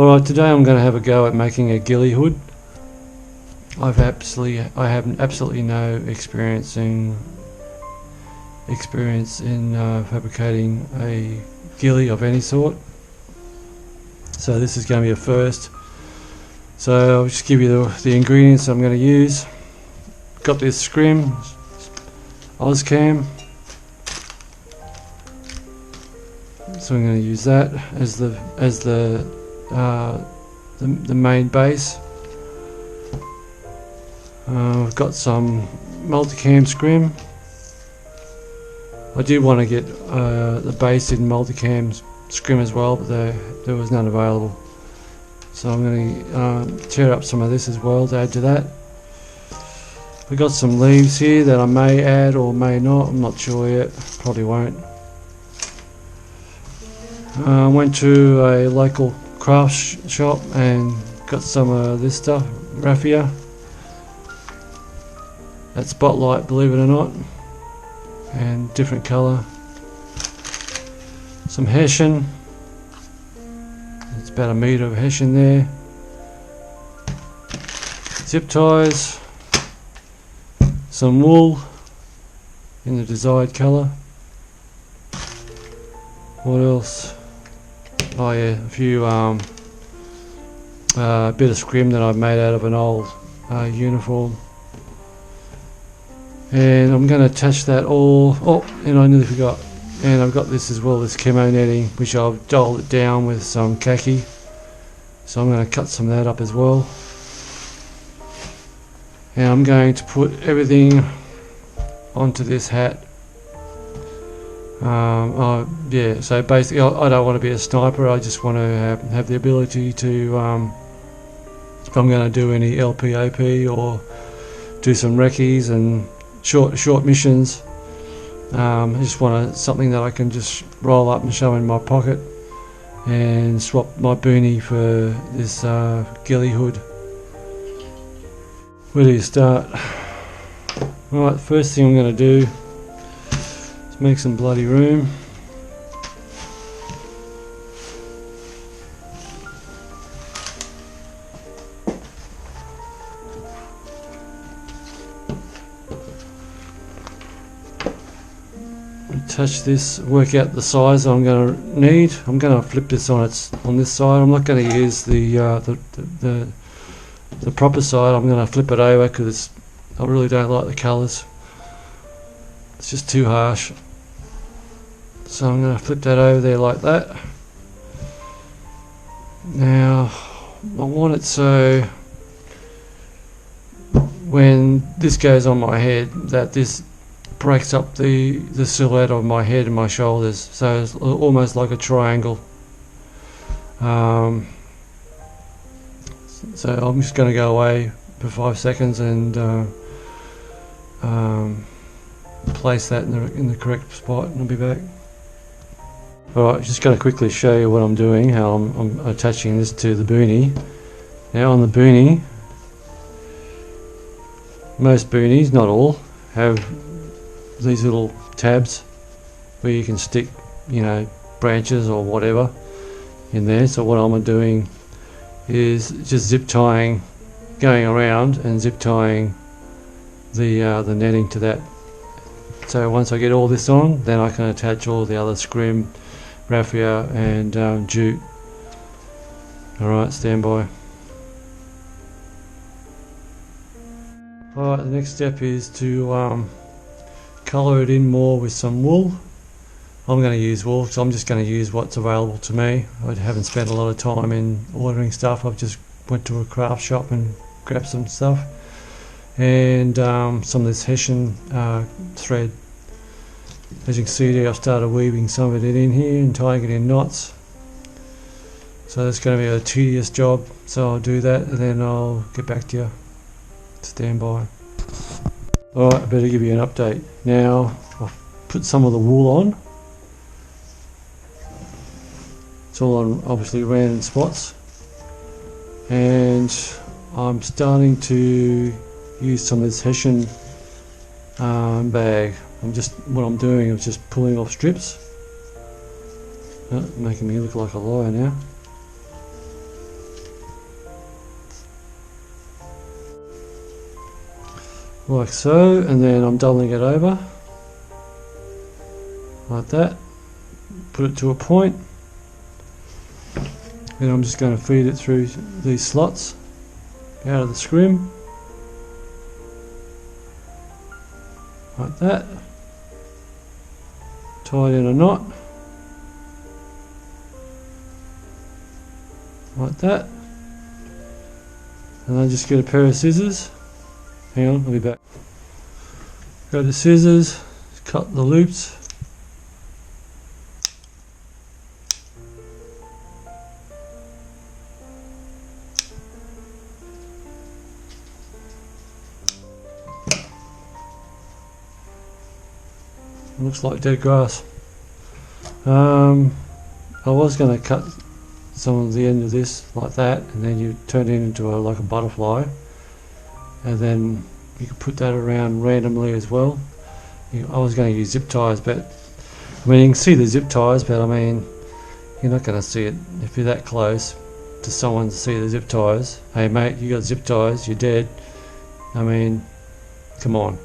Alright, today I'm going to have a go at making a ghillie hood. I have absolutely no experience in fabricating a ghillie of any sort, so this is going to be a first. So I'll just give you the ingredients I'm going to use. Got this scrim Ozcam, so I'm going to use that as the main base. I've got some multicam scrim. I did want to get the base in multicam scrim as well, but there was none available. So I'm going to tear up some of this as well to add to that. We've got some leaves here that I may add or may not, I'm not sure yet, probably won't. I went to a local craft shop and got some of this stuff, raffia. That spotlight, believe it or not, and different colour. Some hessian, it's about a metre of hessian there. Zip ties, some wool in the desired colour. What else? Oh yeah, a few bit of scrim that I've made out of an old uniform. And I'm going to attach that all. Oh, and I nearly forgot. And I've got this as well, this camo netting, which I've doled it down with some khaki. So I'm going to cut some of that up as well. And I'm going to put everything onto this hat. Yeah, so basically I don't want to be a sniper, I just want to have the ability to, if I'm going to do any LPOP or do some recce's and short missions, I just want something that I can just roll up and shove in my pocket and swap my boonie for this ghillie hood. Where do you start? Right, first thing I'm going to do, make some bloody room. Attach this, work out the size I'm going to need. I'm going to flip this on this side. I'm not going to use the proper side. I'm going to flip it over because I really don't like the colours. It's just too harsh. So I'm going to flip that over there like that. Now I want it so when this goes on my head that this breaks up the silhouette of my head and my shoulders, so it's almost like a triangle. So I'm just going to go away for 5 seconds and place that in the correct spot, and I'll be back. Alright, just going to quickly show you what I'm doing, how I'm attaching this to the boonie. Now on the boonie, most boonies, not all, have these little tabs where you can stick, branches or whatever in there. So what I'm doing is just zip tying, going around and zip tying the netting to that. So once I get all this on, then I can attach all the other scrim, raffia and jute. Alright, stand by. Alright, the next step is to colour it in more with some wool. I'm going to use wool, so I'm just going to use what's available to me. I haven't spent a lot of time in ordering stuff. I've just went to a craft shop and grabbed some stuff. And some of this hessian thread. As you can see there, I've started weaving some of it in here and tying it in knots. So that's going to be a tedious job, so I'll do that and then I'll get back to you. Stand by. Alright, I better give you an update. Now, I've put some of the wool on. It's all on obviously random spots. And I'm starting to use some of this hessian bag. What I'm doing is just pulling off strips. Making me look like a liar now. like so, and then I'm doubling it over like that, put it to a point, and I'm just going to feed it through these slots out of the scrim like that, tie it in a knot like that, and then just get a pair of scissors. Hang on, I'll be back. Grab the scissors, cut the loops. Looks like dead grass. I was going to cut some of the end of this like that, and then you turn it into like a butterfly, and then you could put that around randomly as well. I was going to use zip ties, but I mean you can see the zip ties, but I mean you're not going to see it if you're that close to someone to see the zip ties. Hey mate, you got zip ties, you're dead. I mean, come on.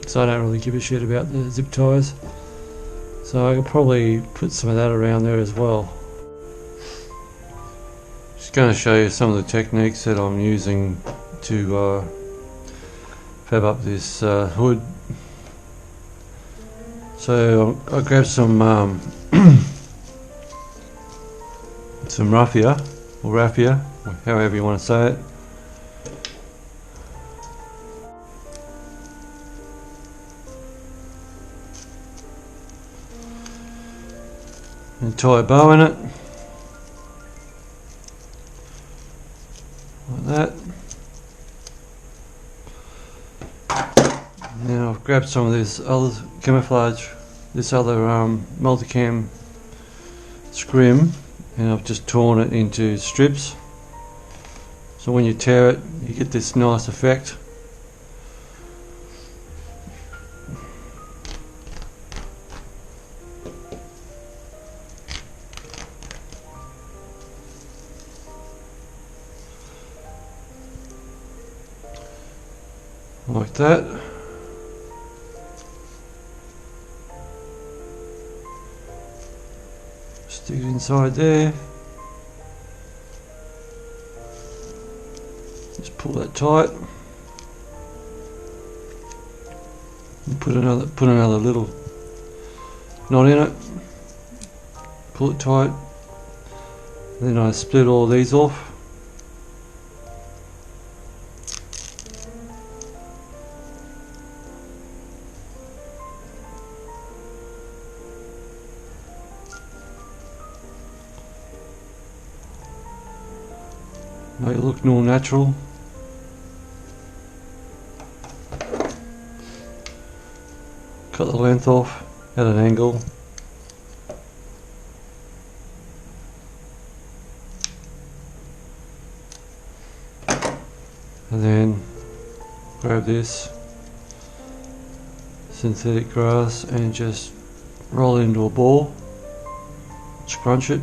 So I don't really give a shit about the zip ties, so I could probably put some of that around there as well. Just going to show you some of the techniques that I'm using to fab up this hood. So I grabbed some some raffia, or raffia, however you want to say it. And tie a bow in it like that. Now I've grabbed some of this other camouflage, this other multicam scrim, and I've just torn it into strips, so when you tear it you get this nice effect. Like that. Stick it inside there. Just pull that tight. And put another little knot in it. Pull it tight. Then I split all these off. Make it look more natural. Cut the length off at an angle. And then grab this synthetic grass and just roll it into a ball, scrunch it,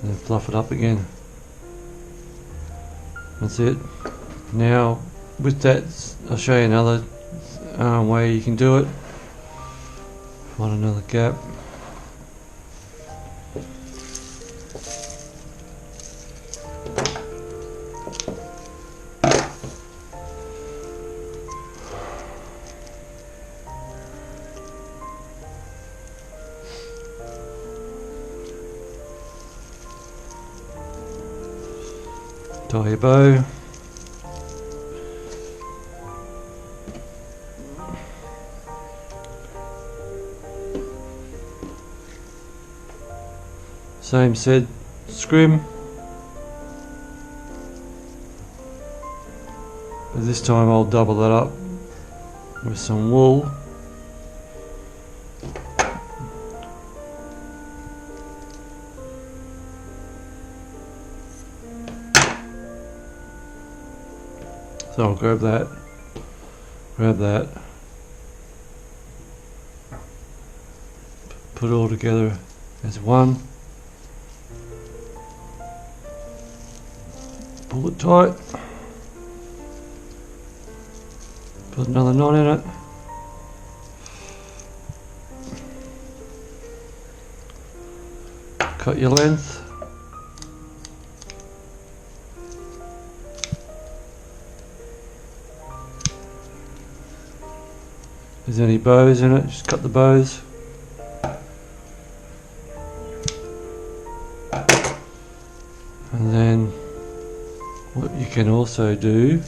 and then fluff it up again. That's it. Now with that, I'll show you another way you can do it. Find another gap. Tie your bow. Same said, scrim, but this time I'll double that up with some wool. So I'll grab that, put it all together as one, pull it tight, Put another knot in it. Cut your length. If there's any bows in it, just cut the bows. And then what you can also do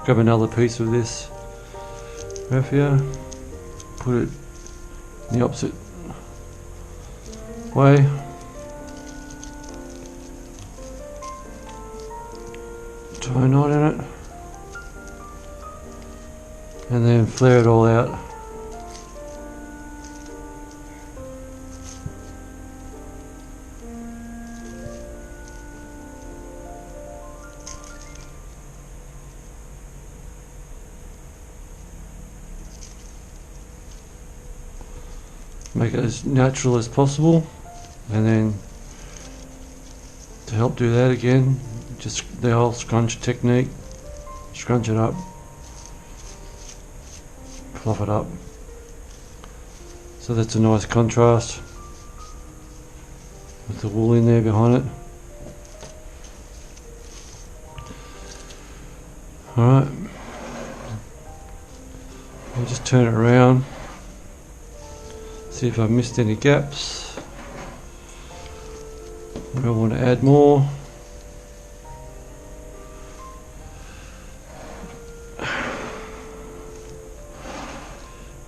grab another piece of this, raffia, put it in the opposite way. Tie a knot in it, and then flare it all out. Make it as natural as possible, and then to help do that again, just the old scrunch technique. Scrunch it up, fluff it up, so that's a nice contrast with the wool in there behind it. Alright, I'll just turn it around, see if I've missed any gaps. I want to add more.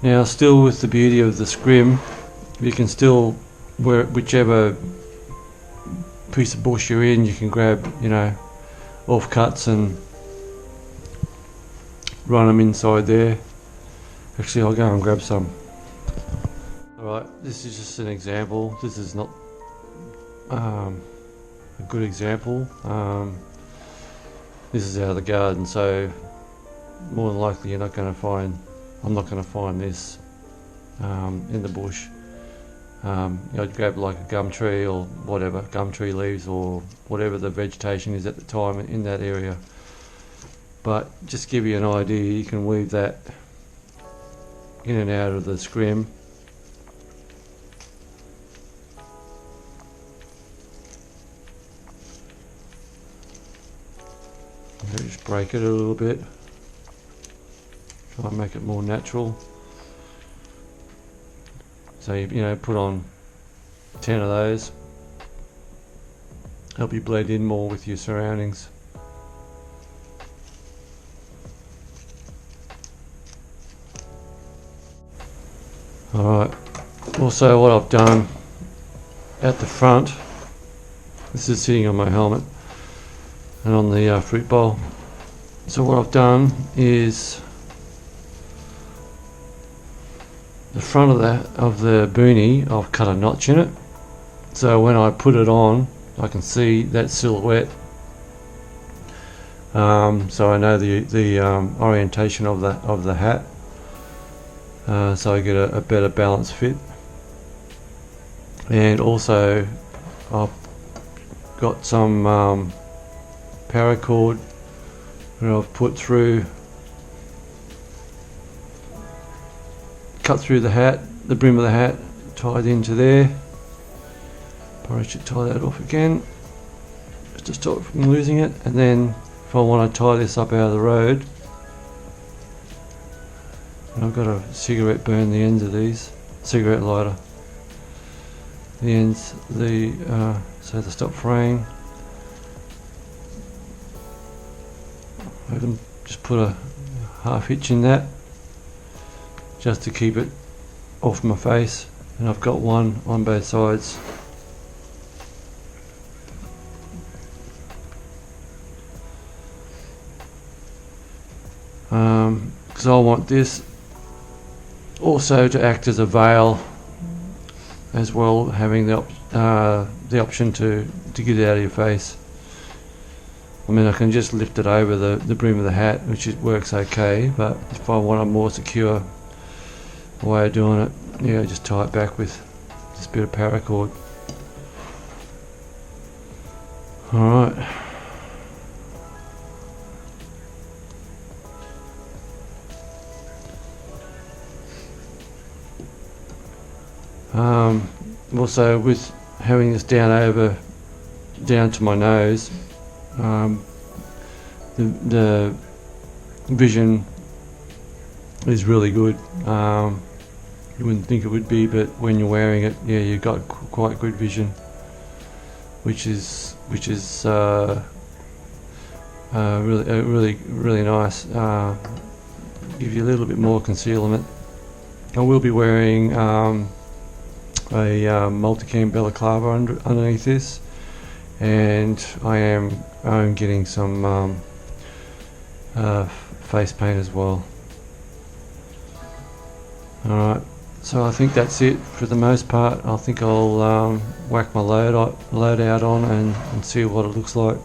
Now, still with the beauty of the scrim, you can still wear whichever piece of bush you're in. You can grab, off cuts and run them inside there. Actually, I'll go and grab some. Alright, this is just an example. This is not a good example. This is out of the garden, so more than likely I'm not going to find this in the bush. I'd grab like a gum tree or whatever, gum tree leaves or whatever the vegetation is at the time in that area. But just to give you an idea, you can weave that in and out of the scrim. Just break it a little bit. Try and make it more natural. So you put on 10 of those. Help you blend in more with your surroundings. Alright, also what I've done at the front, this is sitting on my helmet and on the fruit bowl. So what I've done is the front of the boonie, I've cut a notch in it, so when I put it on I can see that silhouette, so I know the orientation of the hat, so I get a better balanced fit. And also I've got some paracord that I've put through, cut through the hat, the brim of the hat, tied into there. Probably should tie that off again just to stop from losing it. And then if I want to tie this up out of the road, and I've got a cigarette burn the ends of these, cigarette lighter, the ends, so to stop fraying. I can just put a half hitch in that just to keep it off my face, and I've got one on both sides. Because I want this also to act as a veil as well, having the option to get it out of your face. I mean, I can just lift it over the brim of the hat, which works okay, but if I want a more secure way of doing it. Yeah, just tie it back with just a bit of paracord. Alright. Also, with having this down to my nose, the vision is really good. You wouldn't think it would be, but when you're wearing it, yeah, you've got quite good vision, which is really nice. Give you a little bit more concealment. I will be wearing a multicam balaclava underneath this, and I'm getting some face paint as well. Alright, so I think that's it for the most part. I think I'll whack my load out on and see what it looks like.